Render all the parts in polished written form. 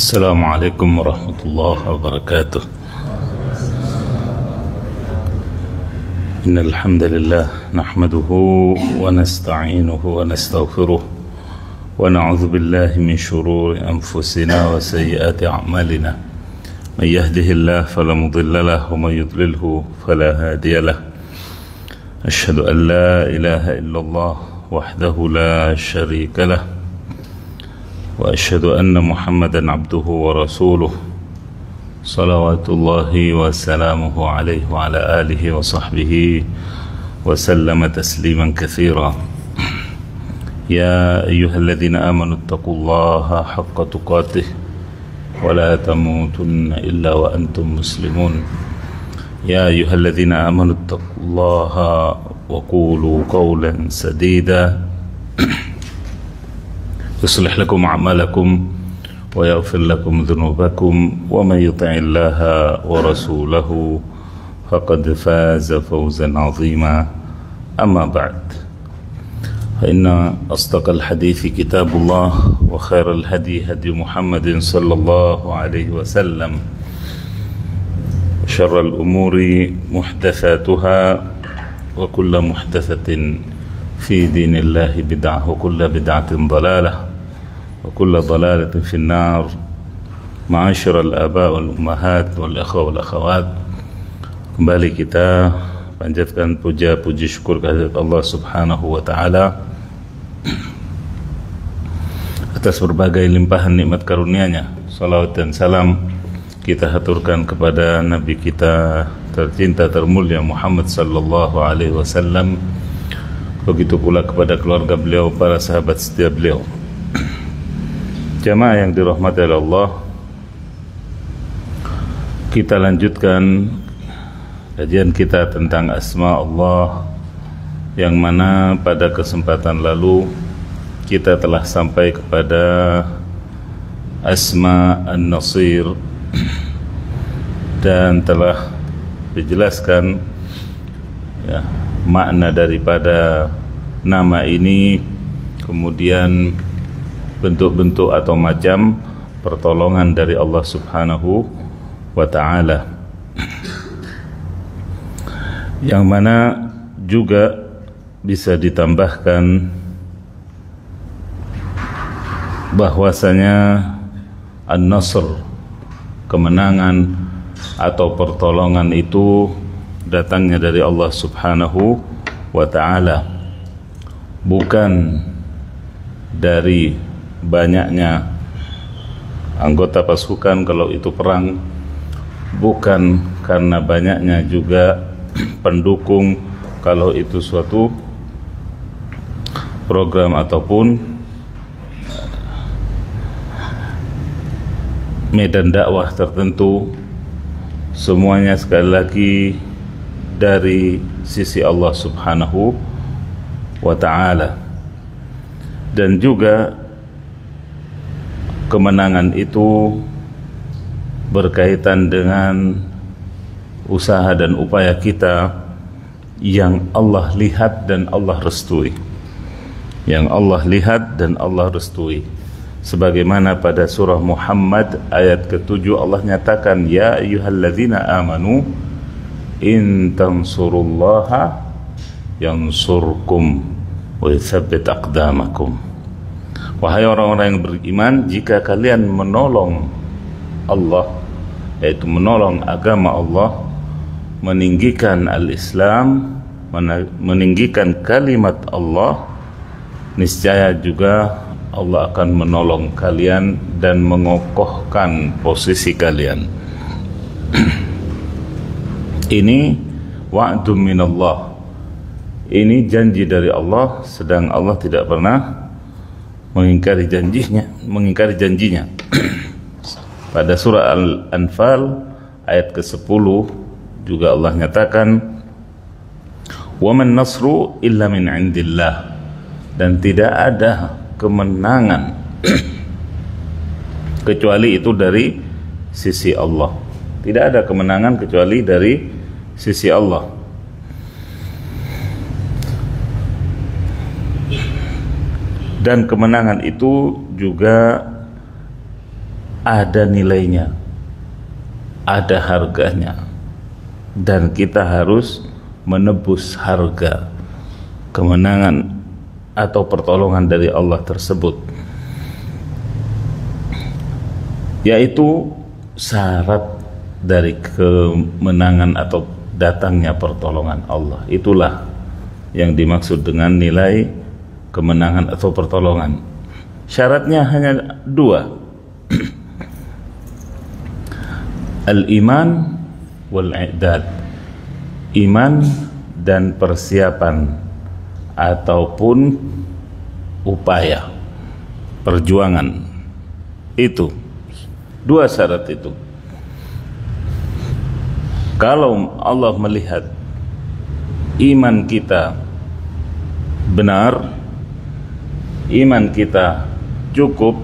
السلام عليكم ورحمة الله وبركاته. إن الحمد لله نحمده ونستعينه ونستغفره ونعوذ بالله من شرور أنفسنا وسيئات أعمالنا. من يهده الله فلا مضل له ومن يضلله فلا هادي له. أشهد أن لا إله إلا الله وحده لا شريك له، وأشهد أن محمدا عبده ورسوله صلوات الله وسلامه عليه وعلى آله وصحبه وسلم تسليما كثيرا. يا أيها الذين آمنوا اتقوا الله حق تقاته ولا تموتن إلا وأنتم مسلمون. يا أيها الذين آمنوا اتقوا الله وقولوا قولا سديدا يصلح لكم أعمالكم ويغفر لكم ذنوبكم، ومن يطع الله ورسوله فقد فاز فوزا عظيما. أما بعد، فإن أصدق الحديث كتاب الله، وخير الهدي هدي محمد صلى الله عليه وسلم، وشر الأمور محدثاتها، وكل محدثة في دين الله بدعة، وكل بدعة ضلالة، وكل ضلالة في النار. Ma'asyiral الآباء والأمهات والأخوة والأخوات, kembali kita panjatkan puja puji syukur kehadirat Allah Subhanahu wa taala atas berbagai limpahan nikmat karunia-Nya. Salawat dan salam kita haturkan kepada Nabi kita tercinta termulia Muhammad sallallahu alaihi wasallam, begitu pula kepada keluarga beliau, para sahabat setia beliau. Jamaah yang dirahmati oleh Allah, kita lanjutkan kajian kita tentang asma Allah, yang mana pada kesempatan lalu kita telah sampai kepada Asma An-Nasir dan telah dijelaskan ya, makna daripada nama ini, kemudian bentuk-bentuk atau macam pertolongan dari Allah Subhanahu wa ta'ala, yang mana juga bisa ditambahkan bahwasanya An-Nasr, kemenangan atau pertolongan itu datangnya dari Allah Subhanahu wa ta'ala, bukan dari banyaknya anggota pasukan kalau itu perang, bukan karena banyaknya juga pendukung kalau itu suatu program ataupun medan dakwah tertentu. Semuanya sekali lagi dari sisi Allah Subhanahu wa ta'ala. Dan juga kemenangan itu berkaitan dengan usaha dan upaya kita yang Allah lihat dan Allah restui, yang Allah lihat dan Allah restui. Sebagaimana pada surah Muhammad ayat ke-7 Allah nyatakan, ya ayyuhalladzina amanu in tansurullaha yansurkum wa yutsabbit aqdamakum. Wahai orang-orang yang beriman, jika kalian menolong Allah, yaitu menolong agama Allah, meninggikan al-Islam, meninggikan kalimat Allah, niscaya juga Allah akan menolong kalian dan mengokohkan posisi kalian. Ini wa'dun minallah, ini janji dari Allah, sedang Allah tidak pernah mengingkari janjinya. Pada surah Al-Anfal ayat ke-10 juga Allah nyatakan, wa man nasru illa min indillah, dan tidak ada kemenangan kecuali itu dari sisi Allah. Tidak ada kemenangan kecuali dari sisi Allah. Dan kemenangan itu juga ada nilainya, ada harganya, dan kita harus menebus harga kemenangan atau pertolongan dari Allah tersebut, yaitu syarat dari kemenangan atau datangnya pertolongan Allah. Itulah yang dimaksud dengan nilai kemenangan atau pertolongan. Syaratnya hanya dua, al-iman wal-i'dad, iman dan persiapan ataupun upaya perjuangan. Itu dua syarat itu. Kalau Allah melihat iman kita benar, iman kita cukup,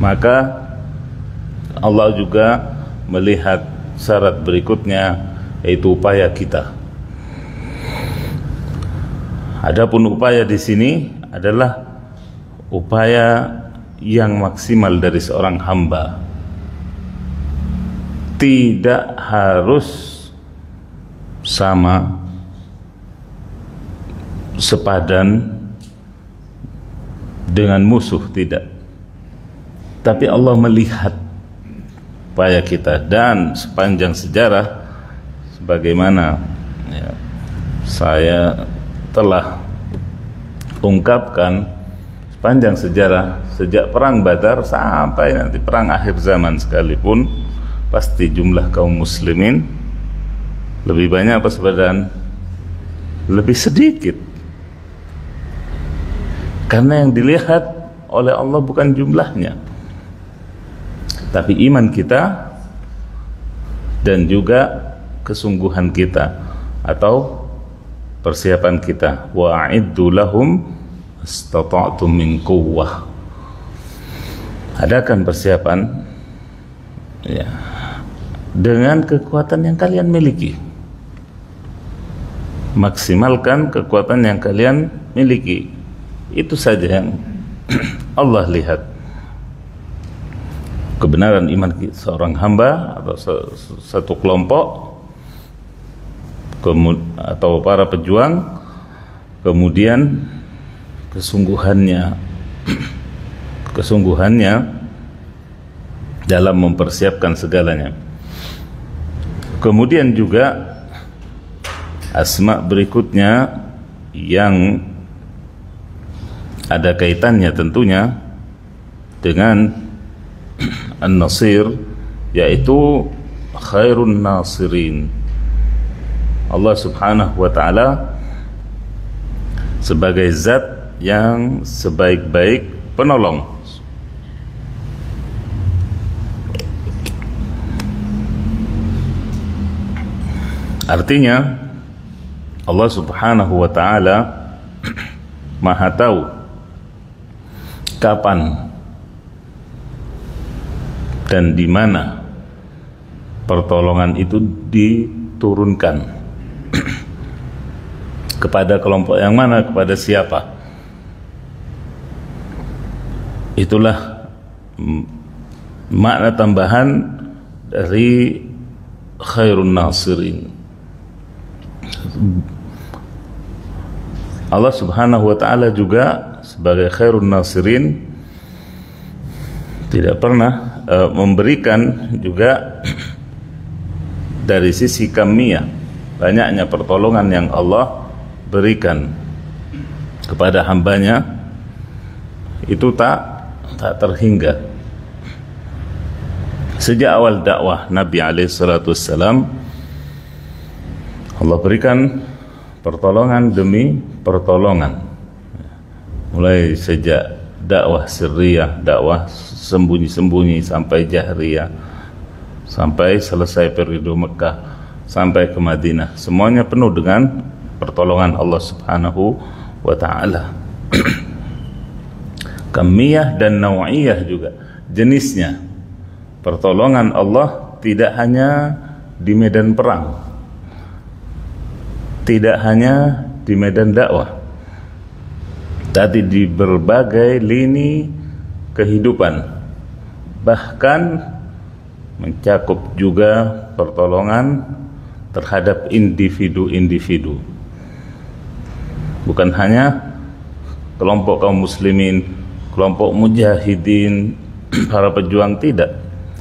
maka Allah juga melihat syarat berikutnya, yaitu upaya kita. Adapun upaya di sini adalah upaya yang maksimal dari seorang hamba. Tidak harus sama, sepadan dengan musuh, tidak. Tapi Allah melihat upaya kita, dan sepanjang sejarah sebagaimana ya, saya telah ungkapkan, sepanjang sejarah sejak perang Badar sampai nanti perang akhir zaman sekalipun, pasti jumlah kaum muslimin lebih banyak apa sepadan? Lebih sedikit. Karena yang dilihat oleh Allah bukan jumlahnya, tapi iman kita dan juga kesungguhan kita atau persiapan kita. Wa'iddu lahum istata'tum min quwwah. Adakan persiapan ya, dengan kekuatan yang kalian miliki. Maksimalkan kekuatan yang kalian miliki. Itu saja yang Allah lihat. Kebenaran iman seorang hamba atau satu kelompok atau para pejuang, kemudian kesungguhannya dalam mempersiapkan segalanya. Kemudian juga asma berikutnya yang ada kaitannya tentunya dengan An-Nasir, yaitu khairun nasirin. Allah subhanahu wa ta'ala sebagai zat yang sebaik-baik penolong. Artinya Allah subhanahu wa ta'ala maha tahu kapan dan di mana pertolongan itu diturunkan kepada kelompok yang mana, kepada siapa. Itulah makna tambahan dari khairun nasirin. Allah subhanahu wa ta'ala juga sebagai khairun nasirin tidak pernah memberikan juga dari sisi kamiyah, banyaknya pertolongan yang Allah berikan kepada hambanya itu tak terhingga. Sejak awal dakwah Nabi alaihissalam, Allah berikan pertolongan demi pertolongan, mulai sejak dakwah sirriyah, dakwah sembunyi-sembunyi sampai jahriyah, sampai selesai periode Mekah sampai ke Madinah, semuanya penuh dengan pertolongan Allah subhanahu wa ta'ala. Kamiyah dan naw'iyah juga jenisnya. Pertolongan Allah tidak hanya di medan perang, tidak hanya di medan dakwah, tapi di berbagai lini kehidupan, bahkan mencakup juga pertolongan terhadap individu-individu. Bukan hanya kelompok kaum muslimin, kelompok mujahidin, para pejuang, tidak.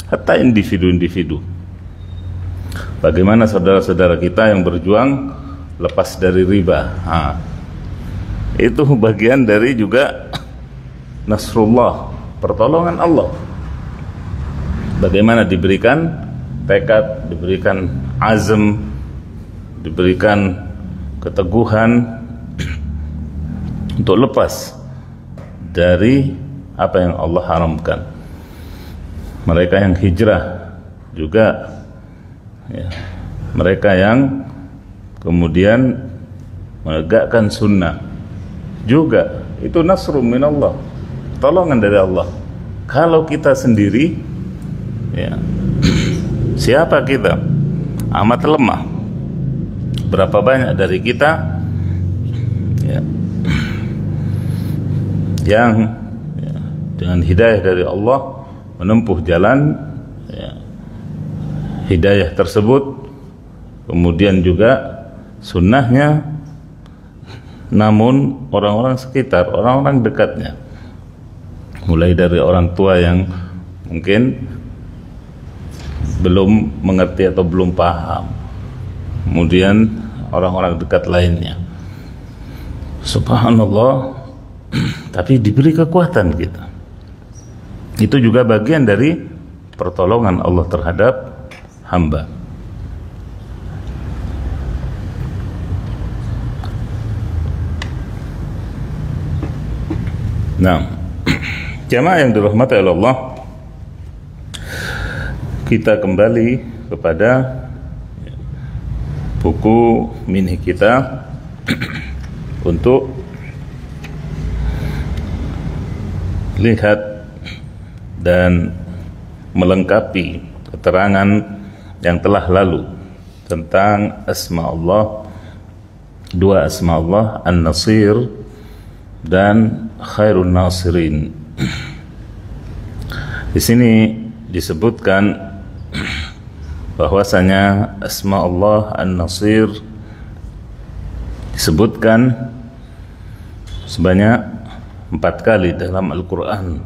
Hatta individu-individu. Bagaimana saudara-saudara kita yang berjuang lepas dari riba. Itu bagian dari juga nasrullah, pertolongan Allah. Bagaimana diberikan tekad, diberikan azm, diberikan keteguhan untuk lepas dari apa yang Allah haramkan. Mereka yang hijrah juga, ya, mereka yang kemudian menegakkan sunnah juga, itu nasrun minallah, tolongan dari Allah. Kalau kita sendiri, ya, siapa kita? Amat lemah. Berapa banyak dari kita, ya, yang, ya, dengan hidayah dari Allah menempuh jalan, ya, hidayah tersebut, kemudian juga sunnahnya, namun orang-orang sekitar, orang-orang dekatnya, mulai dari orang tua yang mungkin belum mengerti atau belum paham, kemudian orang-orang dekat lainnya, subhanallah, tapi diberi kekuatan kita. Itu juga bagian dari pertolongan Allah terhadap hamba. Nah, jamaah yang dirahmati oleh Allah, kita kembali kepada buku mini kita untuk lihat dan melengkapi keterangan yang telah lalu tentang asma Allah, dua asma Allah, An-Nasir dan Khairun Nasirin. Di sini disebutkan bahwasanya asma Allah An-Nasir disebutkan sebanyak 4 kali dalam Al-Quran.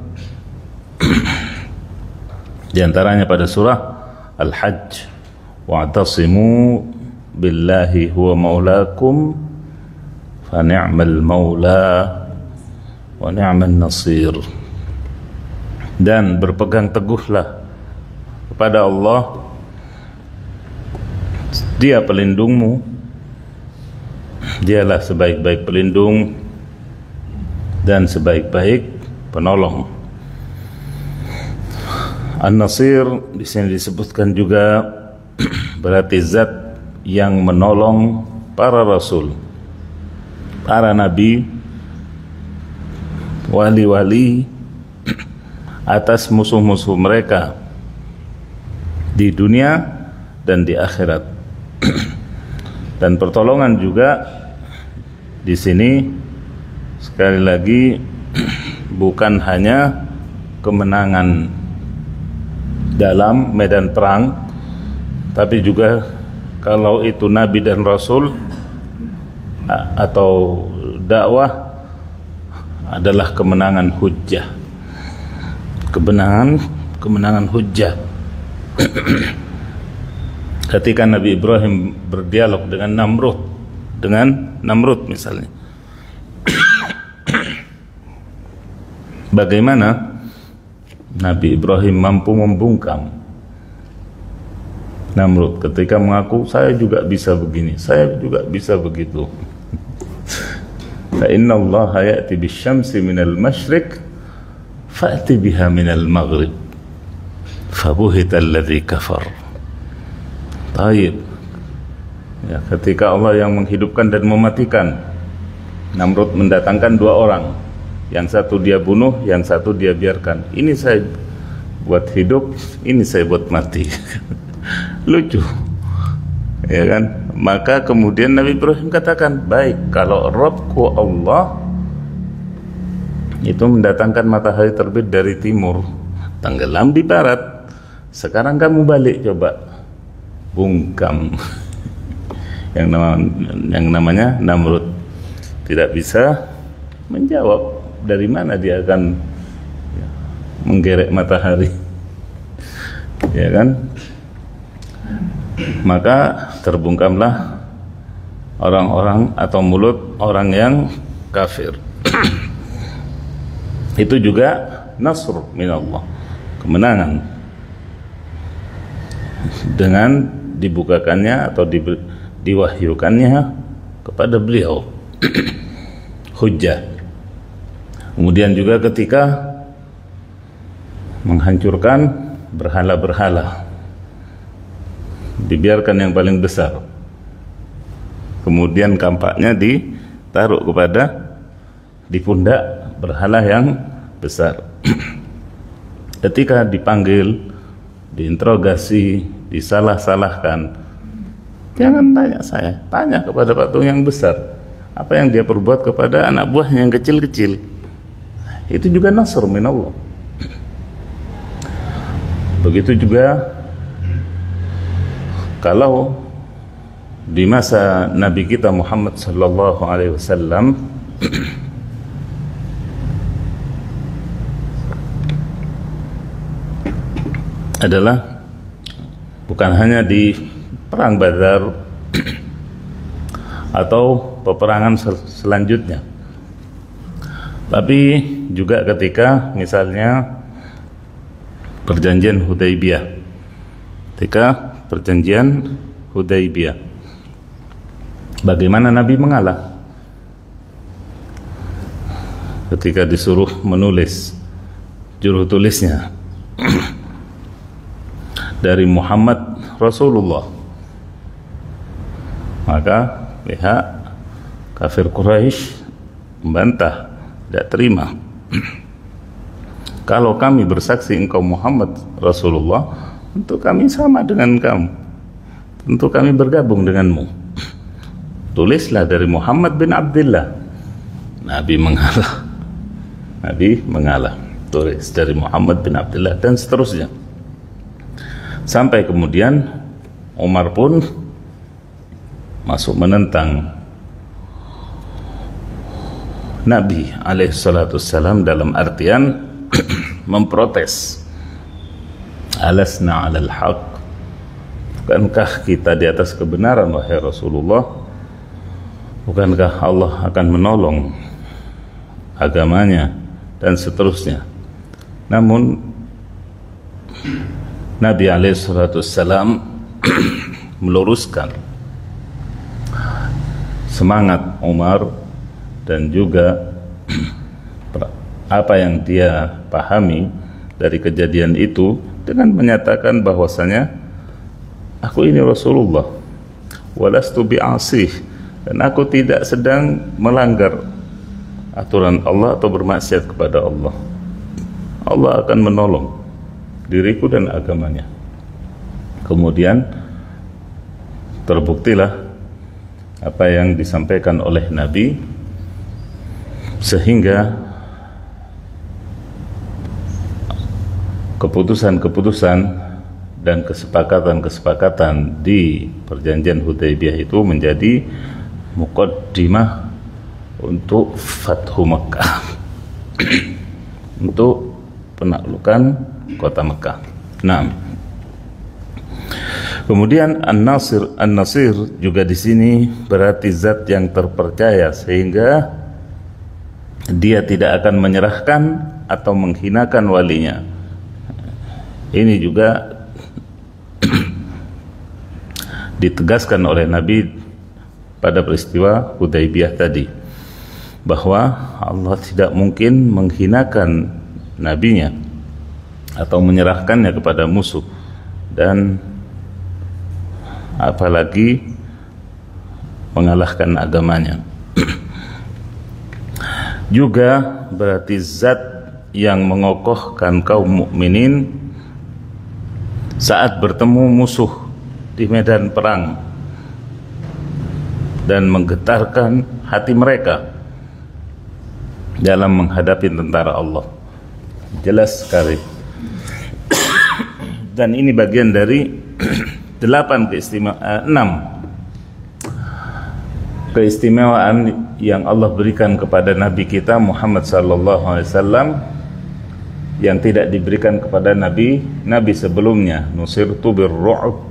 Di antaranya pada surah Al-Hajj, wa'tasimu billahi huwa maulakum fa ni'mal maula wa ni'man nasir. Dan berpegang teguhlah kepada Allah, Dia pelindungmu, Dialah sebaik-baik pelindung dan sebaik-baik penolong. An-Nasir di sini disebutkan juga berarti zat yang menolong para rasul, para nabi, wali-wali atas musuh-musuh mereka di dunia dan di akhirat. Dan pertolongan juga di sini sekali lagi bukan hanya kemenangan dalam medan perang, tapi juga kalau itu nabi dan rasul atau dakwah adalah kemenangan hujjah, kemenangan hujjah. Ketika Nabi Ibrahim berdialog dengan Namrud misalnya, bagaimana Nabi Ibrahim mampu membungkam Namrud ketika mengaku saya juga bisa begini, saya juga bisa begitu. Fa inna Allah ya'ti bisyamsi minal masyriq fa'ti biha minal maghrib fabuhita alladhi kafar. Taib. Ya, ketika Allah yang menghidupkan dan mematikan, Namrud mendatangkan 2 orang, yang satu dia bunuh, yang satu dia biarkan. Ini saya buat hidup, ini saya buat mati. Lucu, ya kan? Maka kemudian Nabi Ibrahim katakan, baik, kalau Rabbku Allah itu mendatangkan matahari terbit dari timur, tenggelam di barat. Sekarang kamu balik coba bungkam. yang namanya Namrud tidak bisa menjawab dari mana dia akan menggerek matahari, ya kan? Maka terbungkamlah orang-orang atau mulut orang yang kafir. Itu juga nasr minallah, kemenangan dengan dibukakannya atau diwahyukannya kepada beliau hujjah. Kemudian juga ketika menghancurkan berhala-berhala, dibiarkan yang paling besar, kemudian kampaknya ditaruh di pundak berhala yang besar. Ketika dipanggil, diinterogasi, disalah-salahkan, jangan tanya saya, tanya kepada patung yang besar, apa yang dia perbuat kepada anak buahnya yang kecil-kecil. Itu juga nasr minallah. Begitu juga kalau di masa Nabi kita Muhammad sallallahu alaihi wasallam adalah bukan hanya di perang Badar atau peperangan selanjutnya, tapi juga ketika misalnya perjanjian Hudaybiyah. Ketika perjanjian Hudaybiyah, bagaimana Nabi mengalah ketika disuruh menulis juru tulisnya dari Muhammad Rasulullah, maka pihak kafir Quraisy membantah, tidak terima. Kalau kami bersaksi engkau Muhammad Rasulullah, tentu kami sama dengan kamu, tentu kami bergabung denganmu. Tulislah dari Muhammad bin Abdullah. Nabi mengalah. Nabi mengalah. Tulis dari Muhammad bin Abdullah dan seterusnya. Sampai kemudian Umar pun masuk menentang Nabi alaihissalam dalam artian memprotes. Alasna 'alal haq, bukankah kita di atas kebenaran wahai Rasulullah? Bukankah Allah akan menolong agamanya dan seterusnya? Namun Nabi alaihissalam meluruskan semangat Umar dan juga apa yang dia pahami dari kejadian itu dengan menyatakan bahwasanya aku ini Rasulullah, walastu bi'asih, dan aku tidak sedang melanggar aturan Allah atau bermaksiat kepada Allah. Allah akan menolong diriku dan agamanya. Kemudian terbuktilah apa yang disampaikan oleh Nabi, sehingga keputusan-keputusan dan kesepakatan-kesepakatan di perjanjian Hudaybiyah itu menjadi muqaddimah untuk Fathu Makkah, untuk penaklukan kota Mekah. Nah, kemudian An-Nasir juga di sini berarti zat yang terpercaya, sehingga dia tidak akan menyerahkan atau menghinakan walinya. Ini juga ditegaskan oleh Nabi pada peristiwa Hudaybiyah tadi, bahwa Allah tidak mungkin menghinakan nabinya atau menyerahkannya kepada musuh, dan apalagi mengalahkan agamanya. Juga berarti zat yang mengokohkan kaum mukminin saat bertemu musuh di medan perang dan menggetarkan hati mereka dalam menghadapi tentara Allah. Jelas sekali Dan ini bagian dari 6 keistimewaan yang Allah berikan kepada Nabi kita Muhammad sallallahu alaihi wasallam yang tidak diberikan kepada nabi sebelumnya. Nusirtu birru'b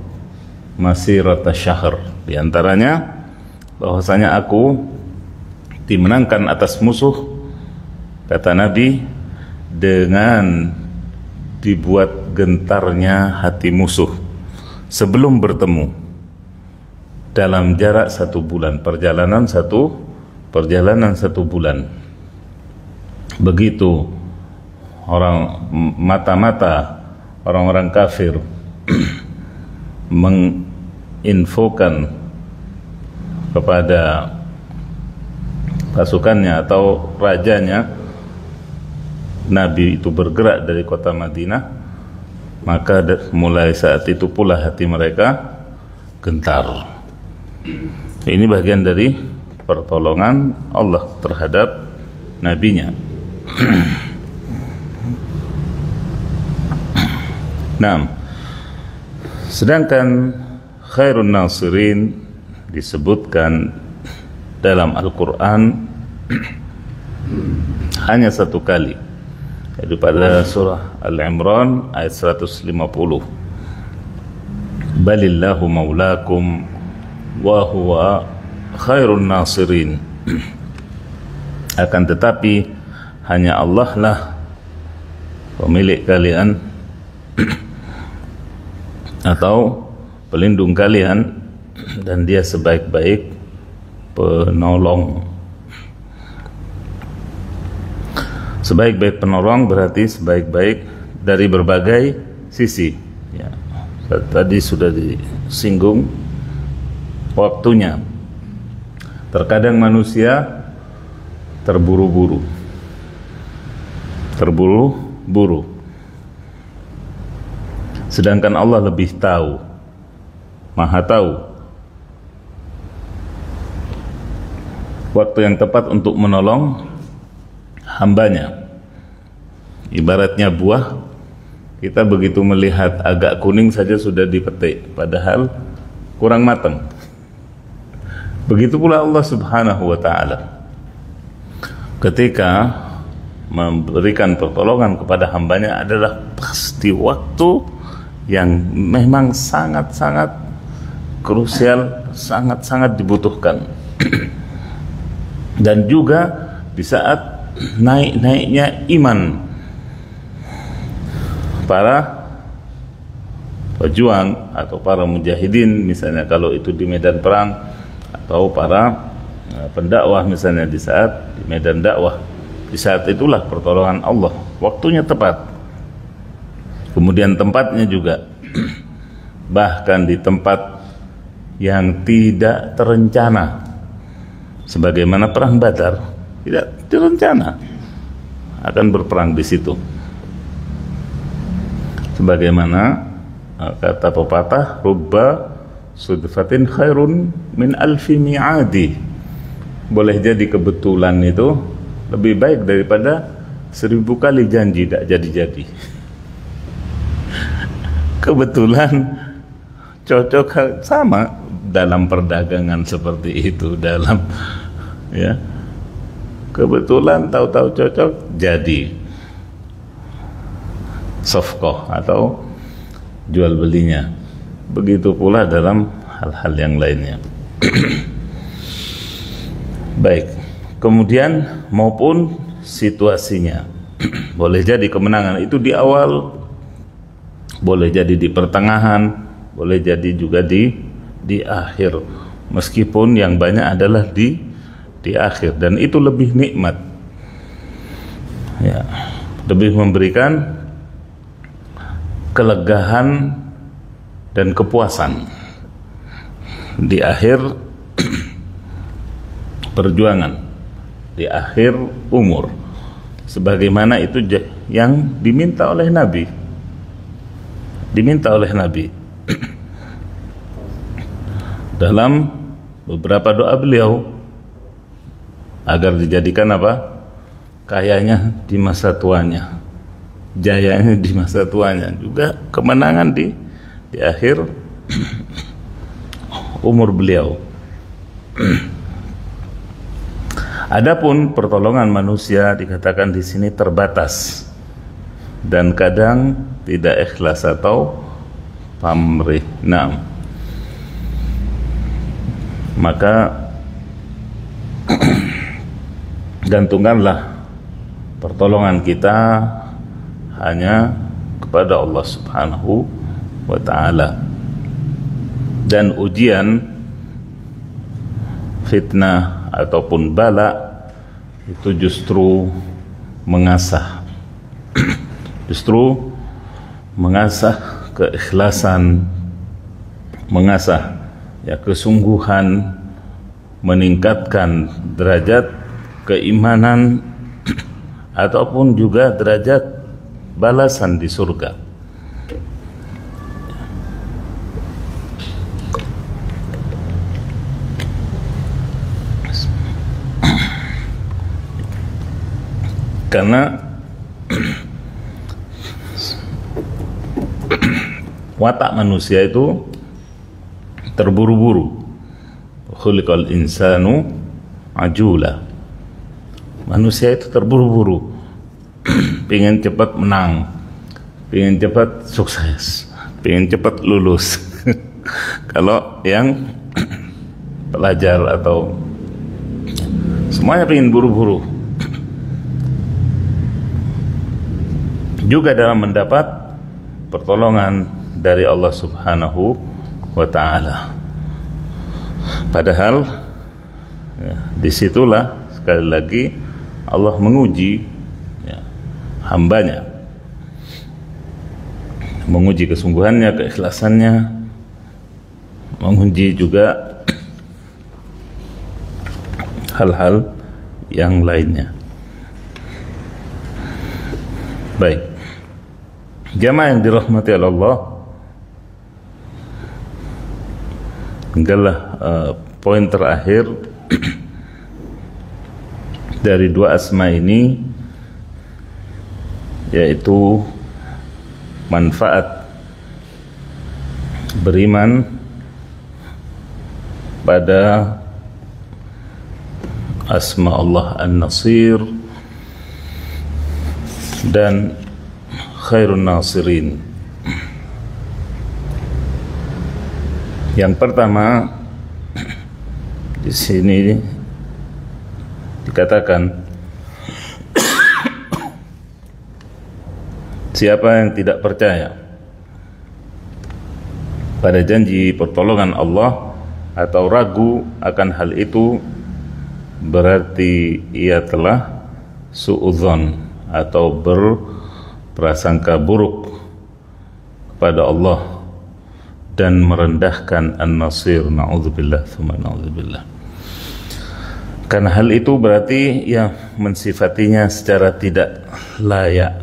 masirata syahr. Di antaranya bahwasanya aku dimenangkan atas musuh, kata Nabi, dengan dibuat gentarnya hati musuh sebelum bertemu dalam jarak 1 bulan, perjalanan satu bulan. Begitu mata-mata orang-orang kafir menginfokan kepada pasukannya atau rajanya Nabi itu bergerak dari kota Madinah, maka mulai saat itu pula hati mereka gentar. Ini bagian dari pertolongan Allah terhadap nabinya. Nah, sedangkan khairun nasirin disebutkan dalam Al-Quran hanya 1 kali, yaitu pada surah Al-Imran ayat 150. Balillahu maulakum wa huwa khairun nasirin. Akan tetapi hanya Allah lah pemilik kalian atau pelindung kalian, dan dia sebaik-baik penolong. Sebaik-baik penolong berarti sebaik-baik dari berbagai sisi ya. Tadi sudah disinggung waktunya. Terkadang manusia terburu-buru, sedangkan Allah lebih tahu, maha tahu waktu yang tepat untuk menolong hambanya. Ibaratnya buah, kita begitu melihat agak kuning saja sudah dipetik, padahal kurang matang. Begitu pula Allah subhanahu wa ta'ala ketika memberikan pertolongan kepada hambanya adalah pasti waktu yang memang sangat-sangat krusial, sangat-sangat dibutuhkan. Dan juga di saat naik-naiknya iman para pejuang atau para mujahidin, misalnya kalau itu di medan perang, atau para pendakwah misalnya di saat di medan dakwah. Di saat itulah pertolongan Allah, waktunya tepat, kemudian tempatnya juga bahkan di tempat yang tidak terencana, sebagaimana perang Badar tidak direncana akan berperang di situ. Sebagaimana kata pepatah, rubba sudfatin khairun min alfi mi'adi. Boleh jadi kebetulan itu lebih baik daripada 1000 kali janji tak jadi-jadi. Kebetulan cocok, sama dalam perdagangan seperti itu, dalam ya, kebetulan tahu-tahu cocok jadi sofkoh atau jual belinya. Begitu pula dalam hal-hal yang lainnya. Baik, kemudian maupun situasinya. Boleh jadi kemenangan itu di awal, boleh jadi di pertengahan, boleh jadi juga di akhir. Meskipun yang banyak adalah di akhir, dan itu lebih nikmat. Ya, lebih memberikan kelegahan dan kepuasan di akhir perjuangan, di akhir umur, sebagaimana itu yang diminta oleh Nabi, dalam beberapa doa beliau agar dijadikan apa? Kayanya di masa tuanya. jayanya di masa tuanya, juga kemenangan di akhir umur beliau. Adapun pertolongan manusia dikatakan di sini terbatas dan kadang tidak ikhlas atau pamrih. Nah, maka gantungkanlah pertolongan kita hanya kepada Allah Subhanahu wa ta'ala. Dan ujian, fitnah ataupun bala itu justru mengasah justru mengasah keikhlasan, mengasah kesungguhan, meningkatkan derajat keimanan ataupun juga derajat balasan di surga. Karena watak manusia itu terburu-buru. Khuliqal insanu ajula. Manusia itu terburu-buru, pengen cepat menang, pengen cepat sukses, pengen cepat lulus. Kalau yang pelajar atau semuanya pengen buru-buru. Juga dalam mendapat pertolongan dari Allah Subhanahu wa ta'ala. Padahal disitulah sekali lagi Allah menguji hambanya, menguji kesungguhannya, keikhlasannya, menguji juga hal-hal yang lainnya. Baik, jamaah yang dirahmati Allah, tinggallah poin terakhir dari dua asma ini, yaitu manfaat beriman pada asma Allah An-Nasir dan Khairun Nasirin. Yang pertama di sini dikatakan siapa yang tidak percaya pada janji pertolongan Allah atau ragu akan hal itu, berarti ia telah suudzon atau berprasangka buruk kepada Allah dan merendahkan An-Nasir. Na'udzubillah tsumma na'udzubillah. Karena hal itu berarti ia mensifatinya secara tidak layak,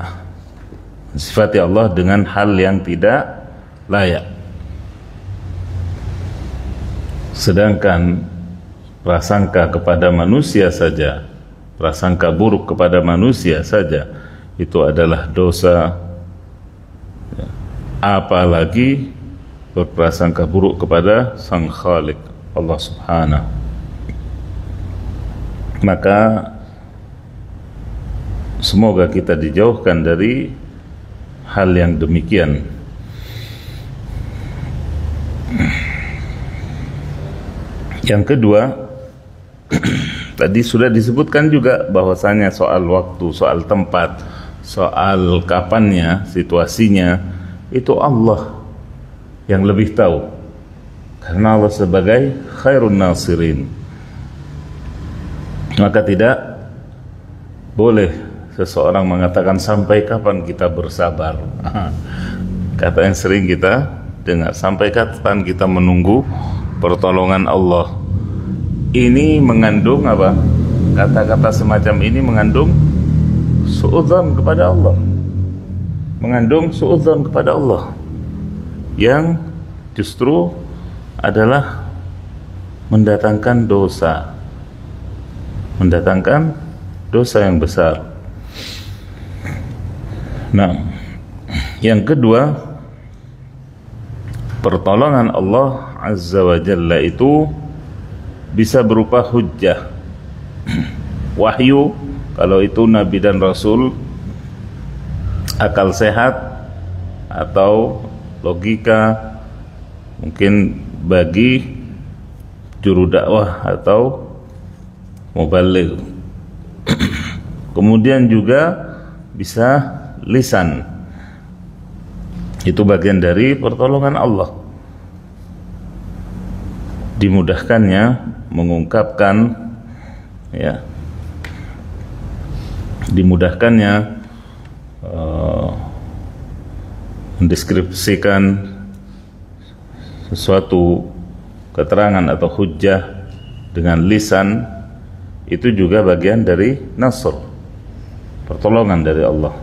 mensifati Allah dengan hal yang tidak layak. Sedangkan prasangka kepada manusia saja, prasangka buruk kepada manusia saja itu adalah dosa, apalagi berprasangka buruk kepada Sang Khalik Allah Subhanahu. Maka semoga kita dijauhkan dari hal yang demikian. Yang kedua, tadi sudah disebutkan juga bahwasanya soal waktu, soal tempat, soal kapannya, situasinya, itu Allah yang lebih tahu, karena Allah sebagai Khairun Nasirin. Maka tidak boleh seseorang mengatakan sampai kapan kita bersabar. Kata yang sering kita dengar, sampai kapan kita menunggu pertolongan Allah. Ini mengandung apa? Kata-kata semacam ini mengandung suudzon kepada Allah, mengandung suudzon kepada Allah, yang justru adalah mendatangkan dosa, mendatangkan dosa yang besar. Nah, yang kedua, pertolongan Allah Azza wa Jalla itu bisa berupa hujjah, wahyu kalau itu nabi dan rasul, akal sehat atau logika mungkin bagi juru dakwah atau mubaligh. Kemudian juga bisa lisan, itu bagian dari pertolongan Allah, dimudahkannya mengungkapkan, ya, dimudahkannya mendeskripsikan sesuatu keterangan atau hujjah dengan lisan, itu juga bagian dari nasr, pertolongan dari Allah.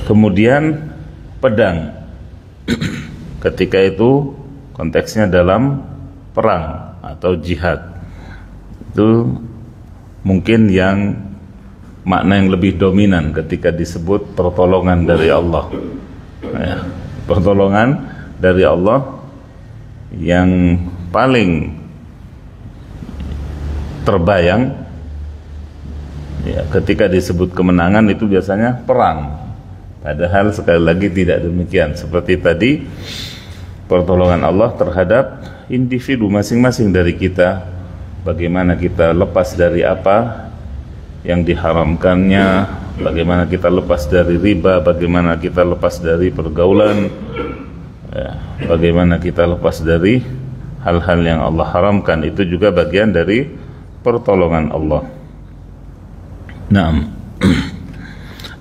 Kemudian pedang, ketika itu konteksnya dalam perang atau jihad, itu mungkin yang makna yang lebih dominan ketika disebut pertolongan dari Allah, ya, pertolongan dari Allah yang paling terbayang, ya, ketika disebut kemenangan itu biasanya perang, padahal sekali lagi tidak demikian. Seperti tadi, pertolongan Allah terhadap individu masing-masing dari kita, bagaimana kita lepas dari apa yang diharamkannya, bagaimana kita lepas dari riba, bagaimana kita lepas dari pergaulan, ya, bagaimana kita lepas dari hal-hal yang Allah haramkan, itu juga bagian dari pertolongan Allah. Nah,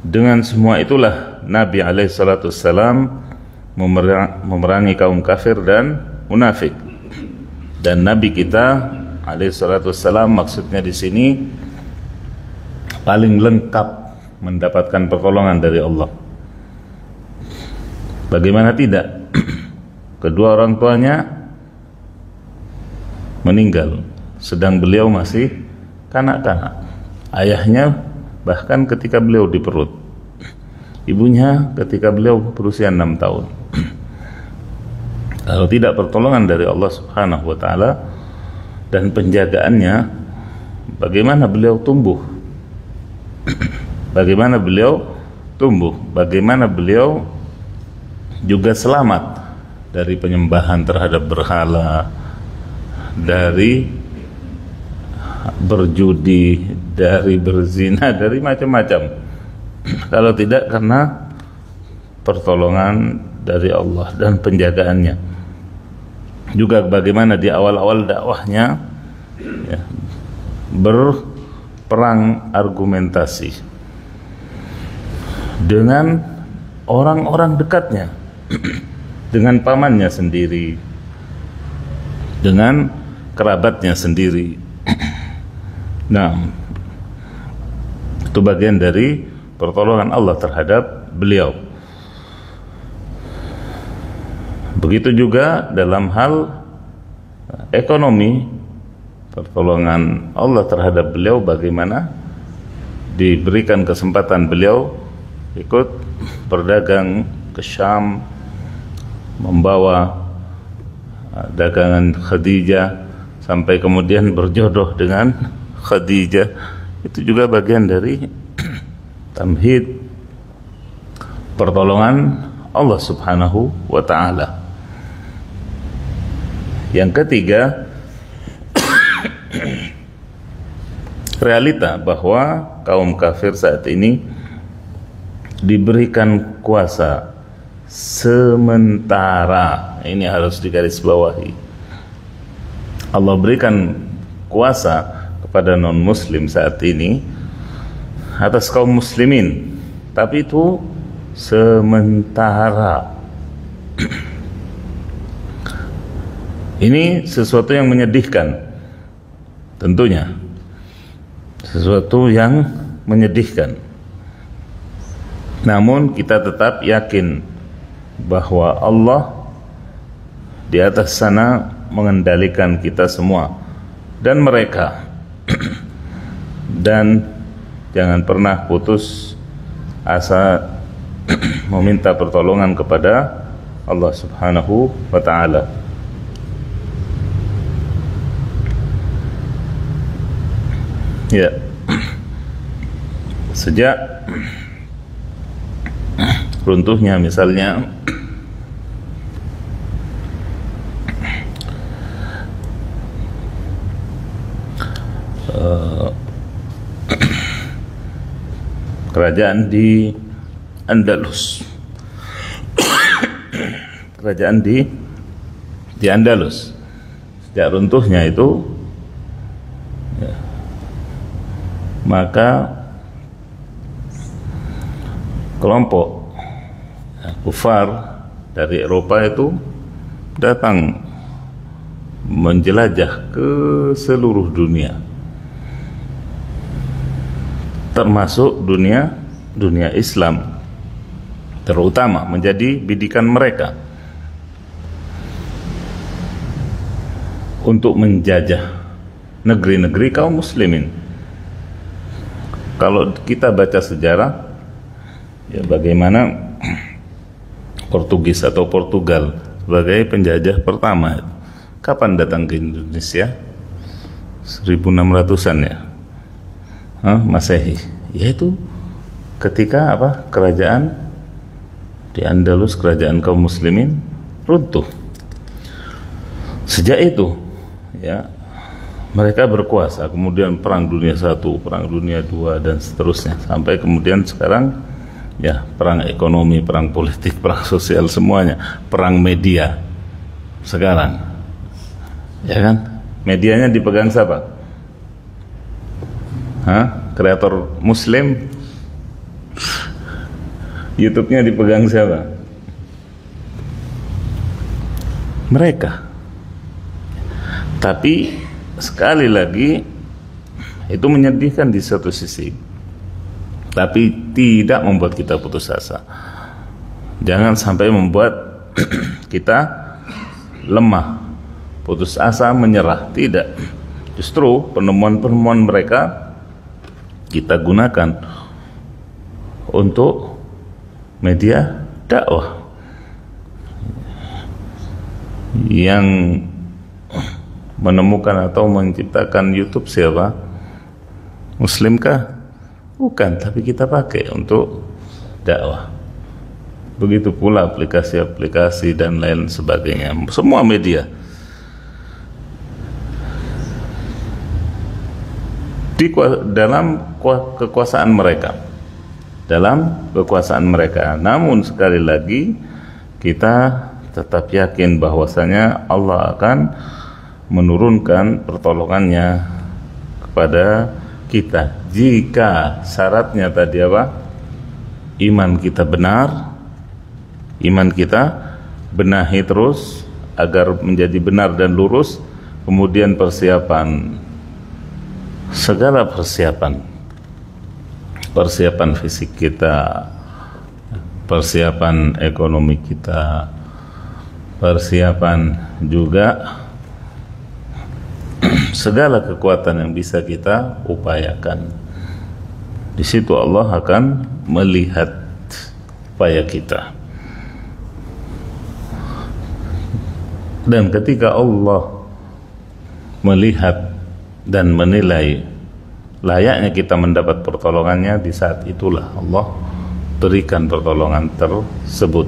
dengan semua itulah Nabi alaihissalam memerangi kaum kafir dan munafik. Dan Nabi kita alaihissalam maksudnya di sini paling lengkap mendapatkan pertolongan dari Allah. Bagaimana tidak? Kedua orang tuanya meninggal sedang beliau masih kanak-kanak. Ayahnya bahkan ketika beliau di perut, ibunya ketika beliau berusia 6 tahun. Kalau tidak pertolongan dari Allah Subhanahu wa taala dan penjagaannya, bagaimana beliau tumbuh? Bagaimana beliau tumbuh? Bagaimana beliau juga selamat dari penyembahan terhadap berhala, dari berjudi, dari berzina, dari macam-macam, kalau tidak karena pertolongan dari Allah dan penjagaannya. Juga bagaimana di awal-awal dakwahnya, ya, berperang argumentasi dengan orang-orang dekatnya, dengan pamannya sendiri, dengan kerabatnya sendiri. Nah, itu bagian dari pertolongan Allah terhadap beliau. Begitu juga dalam hal ekonomi, pertolongan Allah terhadap beliau, bagaimana diberikan kesempatan beliau ikut berdagang ke Syam, membawa dagangan Khadijah sampai kemudian berjodoh dengan Khadijah. Itu juga bagian dari tamhid pertolongan Allah Subhanahu wa ta'ala. Yang ketiga, realita bahwa kaum kafir saat ini diberikan kuasa sementara. Ini harus digarisbawahi. Allah berikan kuasa kepada non-muslim saat ini atas kaum muslimin, tapi itu sementara. Ini sesuatu yang menyedihkan, tentunya sesuatu yang menyedihkan. Namun kita tetap yakin bahwa Allah di atas sana mengendalikan kita semua dan mereka. Dan jangan pernah putus asa meminta pertolongan kepada Allah Subhanahu wa ta'ala. Ya, sejak runtuhnya misalnya kerajaan di Andalus, kerajaan di Andalus, sejak runtuhnya itu, ya, maka kelompok kufar dari Eropa itu datang menjelajah ke seluruh dunia, termasuk dunia Islam, terutama menjadi bidikan mereka untuk menjajah negeri-negeri kaum muslimin. Kalau kita baca sejarah, ya, bagaimana Portugis atau Portugal sebagai penjajah pertama, kapan datang ke Indonesia? 1600-an ya, Masehi, yaitu ketika kerajaan di Andalus, kerajaan kaum muslimin runtuh. Sejak itu, ya, mereka berkuasa, kemudian perang dunia I, perang dunia II, dan seterusnya, sampai kemudian sekarang, ya, perang ekonomi, perang politik, perang sosial, semuanya, perang media sekarang, ya kan? Medianya dipegang siapa? Kreator muslim. YouTube-nya dipegang siapa? Mereka. Tapi sekali lagi itu menyedihkan di satu sisi, tapi tidak membuat kita putus asa. Jangan sampai membuat kita lemah, putus asa, menyerah. Tidak. Justru penemuan-penemuan mereka kita gunakan untuk media dakwah yang menemukan atau menciptakan YouTube siapa? Muslimkah? Bukan, tapi kita pakai untuk dakwah. Begitu pula aplikasi-aplikasi dan lain sebagainya, semua media. Dalam kekuasaan mereka, namun sekali lagi kita tetap yakin bahwasanya Allah akan menurunkan pertolongannya kepada kita jika syaratnya tadi apa? Iman kita benar, iman kita benahi terus agar menjadi benar dan lurus, kemudian persiapan, segala persiapan fisik kita, persiapan ekonomi kita, persiapan juga segala kekuatan yang bisa kita upayakan. Di situ Allah akan melihat upaya kita. Dan ketika Allah melihat dan menilai layaknya kita mendapat pertolongannya, di saat itulah Allah berikan pertolongan tersebut.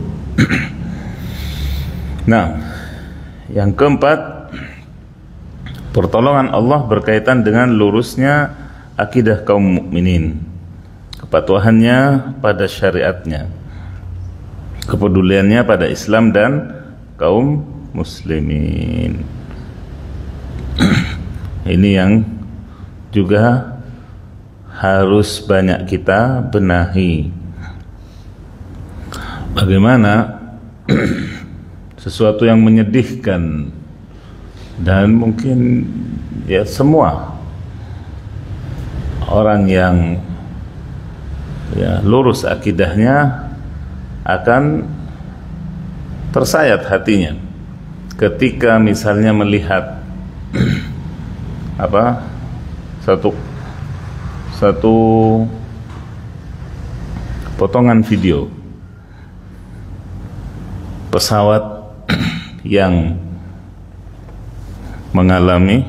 Nah, yang keempat, pertolongan Allah berkaitan dengan lurusnya akidah kaum mukminin, kepatuhannya pada syariatnya, kepeduliannya pada Islam dan kaum muslimin. Ini yang juga harus banyak kita benahi. Bagaimana sesuatu yang menyedihkan dan mungkin ya semua orang yang ya lurus akidahnya akan tersayat hatinya ketika misalnya melihat satu potongan video pesawat yang mengalami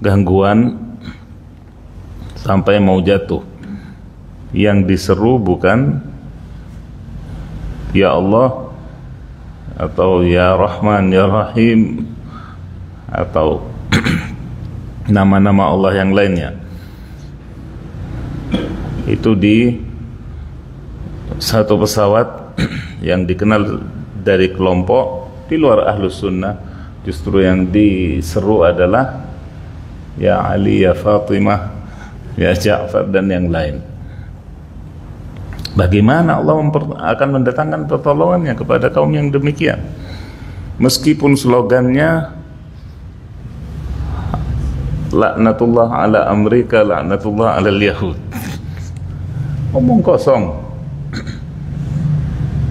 gangguan sampai mau jatuh, yang diseru bukan ya Allah atau ya Rahman ya Rahim atau nama-nama Allah yang lainnya. Itu di satu pesawat yang dikenal dari kelompok di luar Ahlus Sunnah, justru yang diseru adalah ya Ali, ya Fatimah, ya Ja'far dan yang lain. Bagaimana Allah akan mendatangkan pertolongannya kepada kaum yang demikian? Meskipun slogannya laknatullah ala Amerika, laknatullah ala Yahud, omong kosong.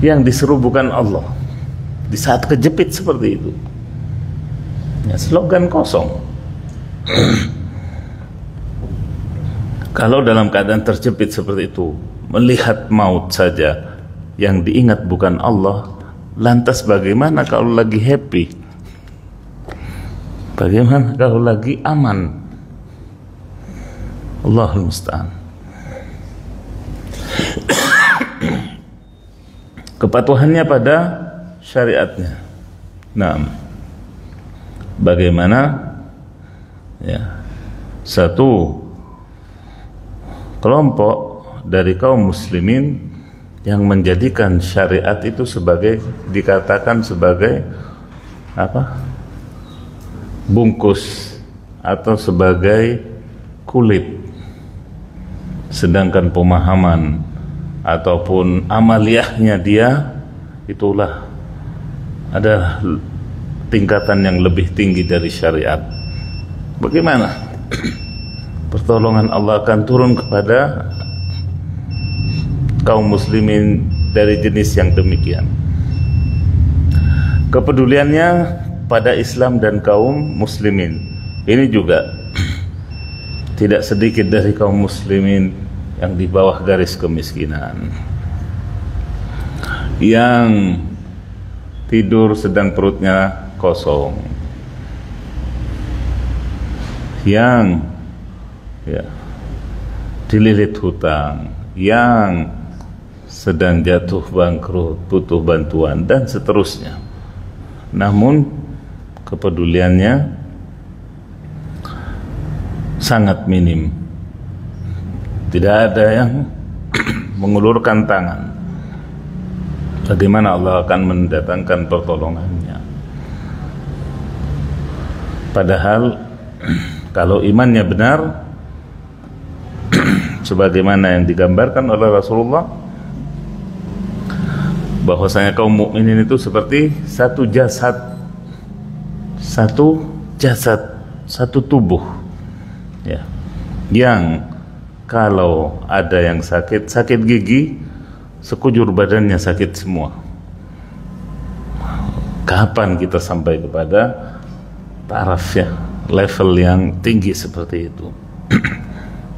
Yang diseru bukan Allah di saat kejepit seperti itu, ya, slogan kosong. Kalau dalam keadaan terjepit seperti itu, melihat maut saja yang diingat bukan Allah, lantas bagaimana kalau lagi happy? Bagaimana kalau lagi aman? Allahul musta'an. Kepatuhannya pada syariatnya. Nah, bagaimana ya satu kelompok dari kaum muslimin yang menjadikan syariat itu sebagai, dikatakan sebagai apa, bungkus atau sebagai kulit, sedangkan pemahaman ataupun amaliyahnya dia itulah adalah tingkatan yang lebih tinggi dari syariat. Bagaimana pertolongan Allah akan turun kepada kaum muslimin dari jenis yang demikian? Kepeduliannya pada Islam dan kaum muslimin ini juga tidak sedikit dari kaum muslimin yang di bawah garis kemiskinan, yang tidur sedang perutnya kosong, yang ya dililit hutang, yang sedang jatuh bangkrut, butuh bantuan dan seterusnya. Namun kepeduliannya sangat minim. Tidak ada yang mengulurkan tangan. Bagaimana Allah akan mendatangkan pertolongannya? Padahal kalau imannya benar sebagaimana yang digambarkan oleh Rasulullah, bahwasanya kaum mukminin itu seperti satu jasad, satu tubuh, ya, yang kalau ada yang sakit gigi, sekujur badannya sakit semua. Kapan kita sampai kepada taraf, ya, level yang tinggi seperti itu?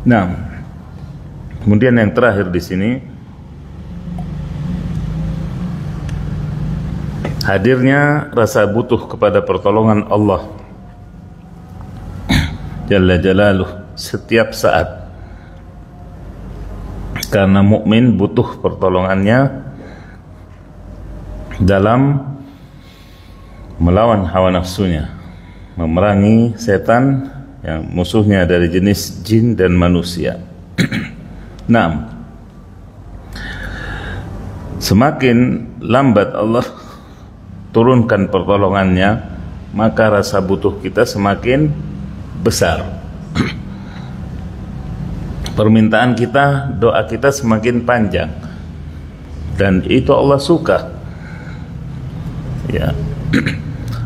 Nah, kemudian yang terakhir di sini, hadirnya rasa butuh kepada pertolongan Allah Jalla Jalaluh setiap saat. Karena mukmin butuh pertolongannya dalam melawan hawa nafsunya, memerangi setan yang musuhnya dari jenis jin dan manusia. Nah, semakin lambat Allah turunkan pertolongannya, maka rasa butuh kita semakin besar. Permintaan kita, doa kita semakin panjang, dan itu Allah suka. Ya,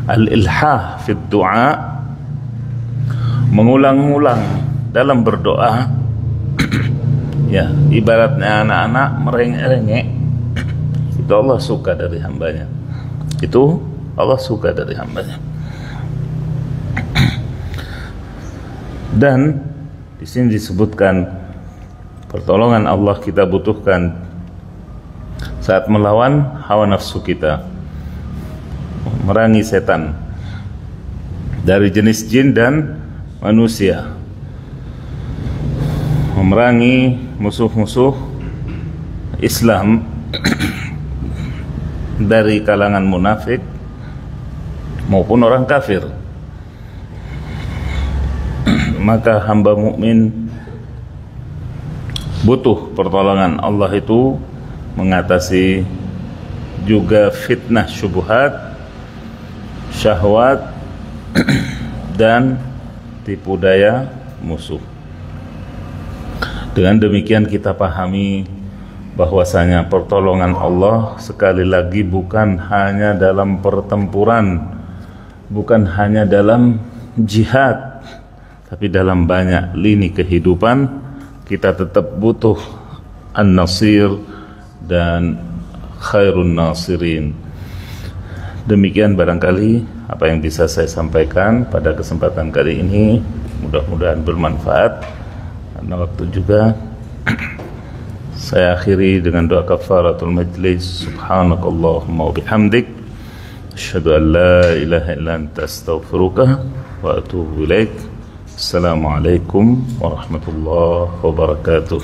al-ilhah fid du'a, mengulang-ulang dalam berdoa. Ya, ibaratnya anak-anak merengek-rengek, itu Allah suka dari hambanya. Itu Allah suka dari hambanya. Dan di sini disebutkan pertolongan Allah kita butuhkan saat melawan hawa nafsu kita, memerangi setan dari jenis jin dan manusia, memerangi musuh-musuh Islam dari kalangan munafik maupun orang kafir. Maka hamba mukmin butuh pertolongan Allah itu mengatasi juga fitnah syubhat, syahwat dan tipu daya musuh. Dengan demikian kita pahami bahwasanya pertolongan Allah sekali lagi bukan hanya dalam pertempuran, bukan hanya dalam jihad, tapi dalam banyak lini kehidupan kita tetap butuh an-nasir dan khairun nasirin. Demikian barangkali apa yang bisa saya sampaikan pada kesempatan kali ini, mudah-mudahan bermanfaat. Karena waktu juga saya akhiri dengan doa kafaratul majlis. Subhanakallahumma wa bihamdik, asyhadu an la ilaha illa anta astaghfiruka wa atubu ilaik. Assalamualaikum warahmatullahi wabarakatuh.